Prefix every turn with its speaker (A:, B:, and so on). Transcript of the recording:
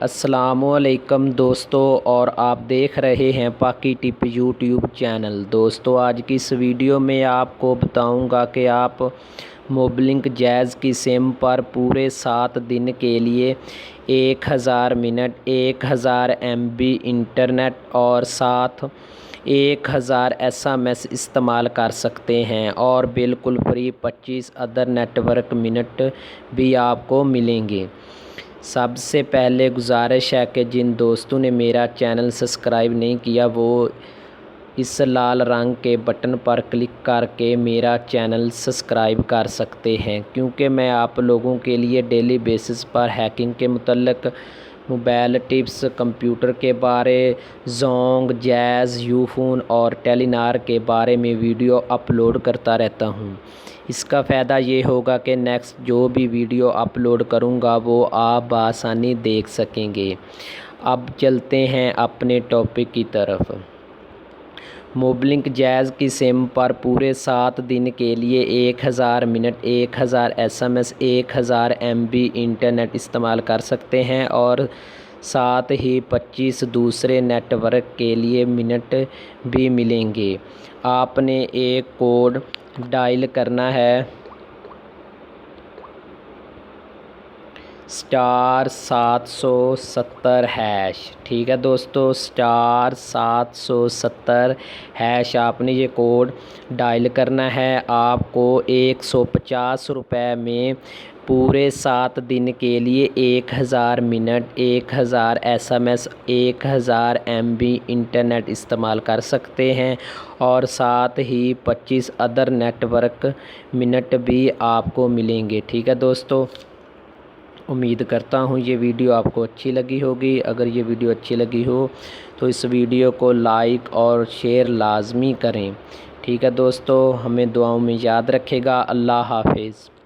A: अस्सलामुअलैकुम दोस्तों, और आप देख रहे हैं पाकी टिप यूट्यूब चैनल। दोस्तों, आज की इस वीडियो में आपको बताऊंगा कि आप मोबलिंक जैज़ की सिम पर पूरे 7 दिन के लिए 1000 मिनट, 1000 MB इंटरनेट और साथ 1000 SMS इस्तेमाल कर सकते हैं और बिल्कुल फ्री 25 अदर नेटवर्क मिनट भी आपको मिलेंगे। सबसे पहले गुजारिश है कि जिन दोस्तों ने मेरा चैनल सब्सक्राइब नहीं किया वो इस लाल रंग के बटन पर क्लिक करके मेरा चैनल सब्सक्राइब कर सकते हैं, क्योंकि मैं आप लोगों के लिए डेली बेसिस पर हैकिंग के मुतल्लिक़ मोबाइल टिप्स, कंप्यूटर के बारे, जोंग, जैज़, यूफोन और टेलीनार के बारे में वीडियो अपलोड करता रहता हूं। इसका फ़ायदा ये होगा कि नेक्स्ट जो भी वीडियो अपलोड करूंगा वो आप बआसानी देख सकेंगे। अब चलते हैं अपने टॉपिक की तरफ। मोबलिंक जैज़ की सिम पर पूरे 7 दिन के लिए 1000 मिनट, 1000 SMS, 1000 MB इंटरनेट इस्तेमाल कर सकते हैं और साथ ही 25 दूसरे नेटवर्क के लिए मिनट भी मिलेंगे। आपने एक कोड डायल करना है *770#। ठीक है दोस्तों, *770# आपने ये कोड डायल करना है। आपको 150 रुपये में पूरे 7 दिन के लिए 1000 मिनट, 1000 SMS, 1000 MB इंटरनेट इस्तेमाल कर सकते हैं और साथ ही 25 अदर नेटवर्क मिनट भी आपको मिलेंगे। ठीक है दोस्तों, उम्मीद करता हूँ ये वीडियो आपको अच्छी लगी होगी। अगर ये वीडियो अच्छी लगी हो तो इस वीडियो को लाइक और शेयर लाजमी करें। ठीक है दोस्तों, हमें दुआओं में याद रखेगा। अल्लाह हाफिज़।